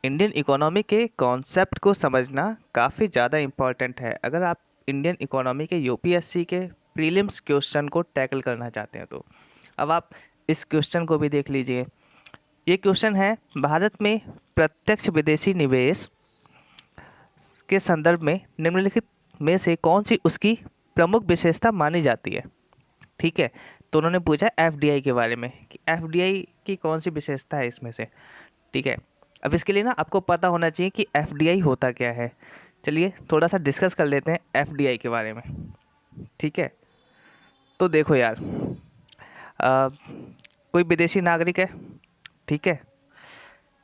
Indian economy के concept को समझना काफ़ी ज़्यादा इम्पॉर्टेंट है अगर आप इंडियन इकोनॉमी के यूपीएससी के प्रीलिम्स क्वेश्चन को टैकल करना चाहते हैं तो। अब आप इस क्वेश्चन को भी देख लीजिए। ये क्वेश्चन है, भारत में प्रत्यक्ष विदेशी निवेश के संदर्भ में निम्नलिखित में से कौन सी उसकी प्रमुख विशेषता मानी जाती है। ठीक है, तो उन्होंने पूछा एफडीआई के बारे में कि एफडीआई की कौन सी विशेषता है इसमें से। ठीक है, अब इसके लिए ना आपको पता होना चाहिए कि एफडीआई होता क्या है। चलिए थोड़ा सा डिस्कस कर लेते हैं एफडीआई के बारे में। ठीक है, तो देखो यार, कोई विदेशी नागरिक है, ठीक है,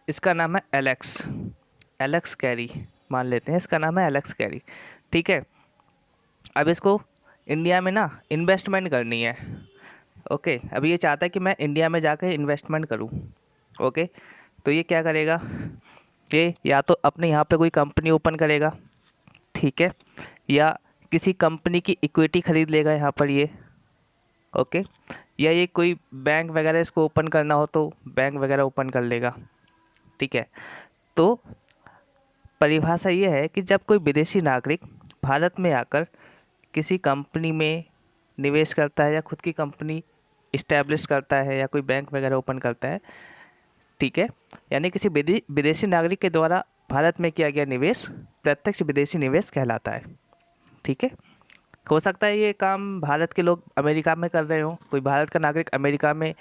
इसका नाम है एलेक्स एलेक्स कैरी, मान लेते हैं इसका नाम है एलेक्स कैरी। ठीक है, अब इसको इंडिया में ना इन्वेस्टमेंट करनी है। ओके, अब ये चाहता है कि मैं इंडिया में जाकर इन्वेस्टमेंट करूं। ओके, तो ये क्या करेगा, ये या तो अपने यहाँ पे कोई कंपनी ओपन करेगा, ठीक है, या किसी कंपनी की इक्विटी खरीद लेगा यहाँ पर ये। ओके, या ये कोई बैंक वगैरह इसको ओपन करना हो तो बैंक वगैरह ओपन कर लेगा। ठीक है, तो परिभाषा ये है कि जब कोई विदेशी नागरिक भारत में आकर किसी कंपनी में निवेश करता है या खुद की कंपनी इस्टेब्लिश करता है या कोई बैंक वगैरह ओपन करता है, ठीक है, यानी किसी विदेशी नागरिक के द्वारा भारत में किया गया निवेश प्रत्यक्ष विदेशी निवेश कहलाता है। ठीक है, हो सकता है ये काम भारत के लोग अमेरिका में कर रहे हो, कोई भारत का नागरिक अमेरिका में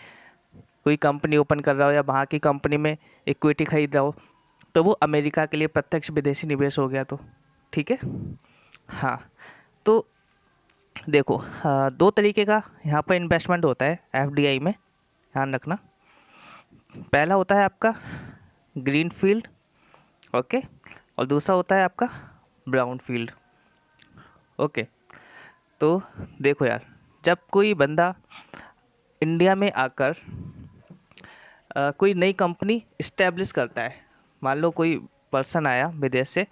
कोई कंपनी ओपन कर रहा हो या वहाँ की कंपनी में इक्विटी खरीद रहा हो, तो वो अमेरिका के लिए प्रत्यक्ष विदेशी निवेश हो गया। तो ठीक है, हाँ, तो देखो, दो तरीके का यहाँ पर इन्वेस्टमेंट होता है एफडीआई में, ध्यान रखना। पहला होता है आपका ग्रीन फील्ड, ओके, और दूसरा होता है आपका ब्राउन फील्ड। ओके, तो देखो यार, जब कोई बंदा इंडिया में आकर कोई नई कंपनी इस्टेब्लिश करता है, मान लो कोई पर्सन आया विदेश से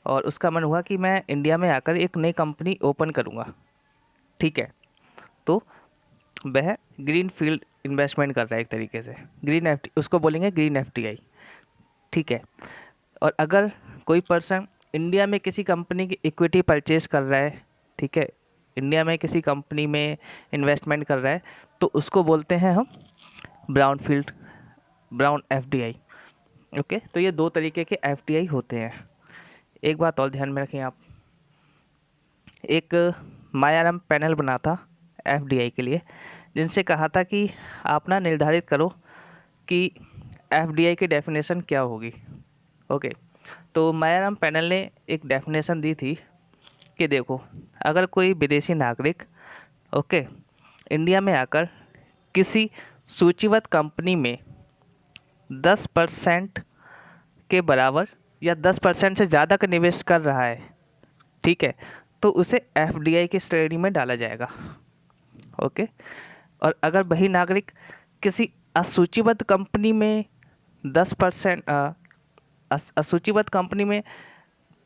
और उसका मन हुआ कि मैं इंडिया में आकर एक नई कंपनी ओपन करूँगा, ठीक है, तो वह ग्रीन फील्ड इन्वेस्टमेंट कर रहा है एक तरीके से, ग्रीन एफ, उसको बोलेंगे ग्रीन एफडीआई। ठीक है, और अगर कोई पर्सन इंडिया में किसी कंपनी की इक्विटी परचेज कर रहा है, ठीक है, इंडिया में किसी कंपनी में इन्वेस्टमेंट कर रहा है, तो उसको बोलते हैं हम brown field, brown FDI. Okay, तो ये दो तरीके के एफडीआई होते हैं। एक बात और ध्यान में रखें आप, एक मायाराम पैनल बना था एफडीआई के लिए, जिनसे कहा था कि आप ना निर्धारित करो कि एफडीआई की डेफिनेशन क्या होगी। ओके, तो मायाराम पैनल ने एक डेफिनेशन दी थी कि देखो, अगर कोई विदेशी नागरिक, ओके, इंडिया में आकर किसी सूचीबद्ध कंपनी में 10% के बराबर या 10% से ज़्यादा का निवेश कर रहा है, ठीक है, तो उसे एफडीआई की श्रेणी में डाला जाएगा। ओके, और अगर वही नागरिक किसी असूचीबद्ध कंपनी में 10%, असूचीबद्ध कंपनी में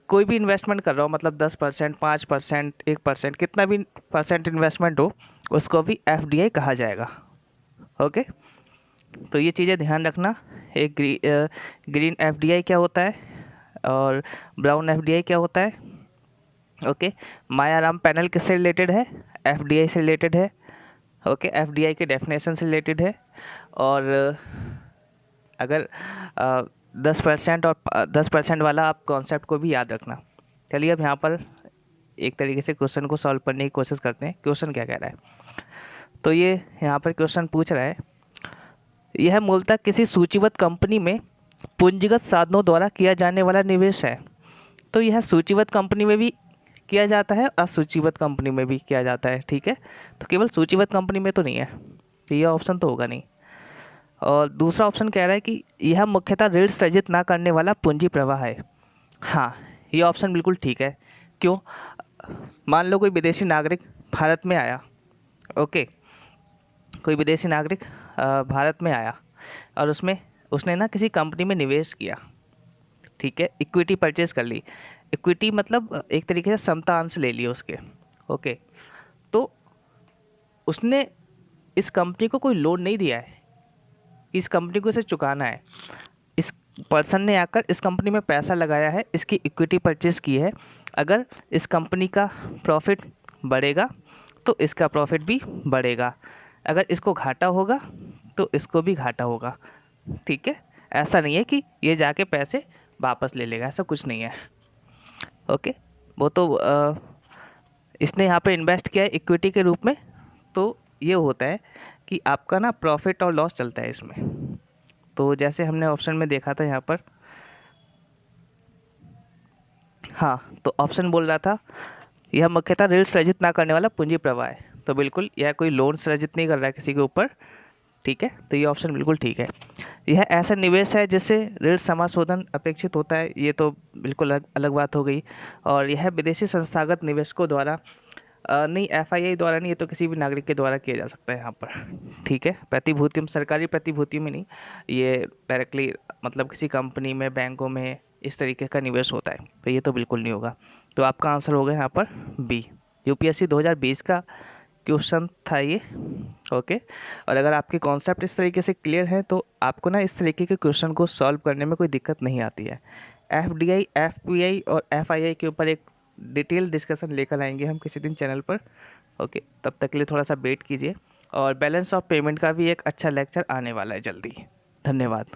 कोई भी इन्वेस्टमेंट कर रहा हो, मतलब 10%, 5%, 1%, कितना भी परसेंट इन्वेस्टमेंट हो, उसको भी एफडीआई कहा जाएगा। ओके, तो ये चीज़ें ध्यान रखना, एक ग्रीन एफडीआई क्या होता है और ब्राउन एफडीआई क्या होता है। ओके, मायाराम पैनल किससे रिलेटेड है, एफडीआई से रिलेटेड है। ओके, एफडीआई के डेफिनेशन से रिलेटेड है। और अगर 10% और 10% वाला आप कॉन्सेप्ट को भी याद रखना। चलिए अब यहाँ पर एक तरीके से क्वेश्चन को सॉल्व करने की कोशिश करते हैं। क्वेश्चन क्या कह रहा है, तो ये यहाँ पर क्वेश्चन पूछ रहा है, यह मूलतः किसी सूचीबद्ध कंपनी में पूंजीगत साधनों द्वारा किया जाने वाला निवेश है। तो यह सूचीबद्ध कंपनी में भी किया जाता है, असूचीबद्ध कंपनी में भी किया जाता है। ठीक है, तो केवल सूचीबद्ध कंपनी में तो नहीं है, ये ऑप्शन तो होगा नहीं। और दूसरा ऑप्शन कह रहा है कि यह मुख्यतः ऋण सृजित ना करने वाला पूंजी प्रवाह है। हाँ, ये ऑप्शन बिल्कुल ठीक है। क्यों, मान लो कोई विदेशी नागरिक भारत में आया, ओके, कोई विदेशी नागरिक भारत में आया और उसने ना किसी कंपनी में निवेश किया, ठीक है, इक्विटी परचेज कर ली। इक्विटी मतलब एक तरीके से समता अंश ले लिए उसके। ओके, तो उसने इस कंपनी को कोई लोन नहीं दिया है, इस कंपनी को इसे चुकाना है। इस पर्सन ने आकर इस कंपनी में पैसा लगाया है, इसकी इक्विटी परचेज़ की है। अगर इस कंपनी का प्रॉफिट बढ़ेगा तो इसका प्रॉफिट भी बढ़ेगा, अगर इसको घाटा होगा तो इसको भी घाटा होगा। ठीक है, ऐसा नहीं है कि ये जाके पैसे वापस ले लेगा, ऐसा कुछ नहीं है। ओके, वो तो इसने यहाँ पे इन्वेस्ट किया है इक्विटी के रूप में, तो ये होता है कि आपका ना प्रॉफिट और लॉस चलता है इसमें। तो जैसे हमने ऑप्शन में देखा था यहाँ पर, हाँ, तो ऑप्शन बोल रहा था यह मुख्यतः ऋण सृजित ना करने वाला पूंजी प्रवाह है। तो बिल्कुल यह कोई लोन सृजित नहीं कर रहा है किसी के ऊपर। ठीक है, तो ये ऑप्शन बिल्कुल ठीक है। यह ऐसा निवेश है जिससे ऋण समाशोधन अपेक्षित होता है, ये तो बिल्कुल अलग अलग बात हो गई। और यह विदेशी संस्थागत निवेशकों द्वारा नहीं, एफआईआई द्वारा नहीं, ये तो किसी भी नागरिक के द्वारा किया जा सकता है यहाँ पर। ठीक है, प्रतिभूति सरकारी प्रतिभूति में नहीं, ये डायरेक्टली मतलब किसी कंपनी में, बैंकों में इस तरीके का निवेश होता है, तो ये तो बिल्कुल नहीं होगा। तो आपका आंसर होगा यहाँ पर बी। यूपीएससी 2020 का क्वेश्चन था ये। ओके, और अगर आपके कॉन्सेप्ट इस तरीके से क्लियर है तो आपको ना इस तरीके के क्वेश्चन को सॉल्व करने में कोई दिक्कत नहीं आती है। एफडीआई, एफपीआई और एफआईआई के ऊपर एक डिटेल डिस्कशन लेकर आएंगे हम किसी दिन चैनल पर। ओके, तब तक के लिए थोड़ा सा वेट कीजिए। और बैलेंस ऑफ पेमेंट का भी एक अच्छा लेक्चर आने वाला है जल्दी। धन्यवाद।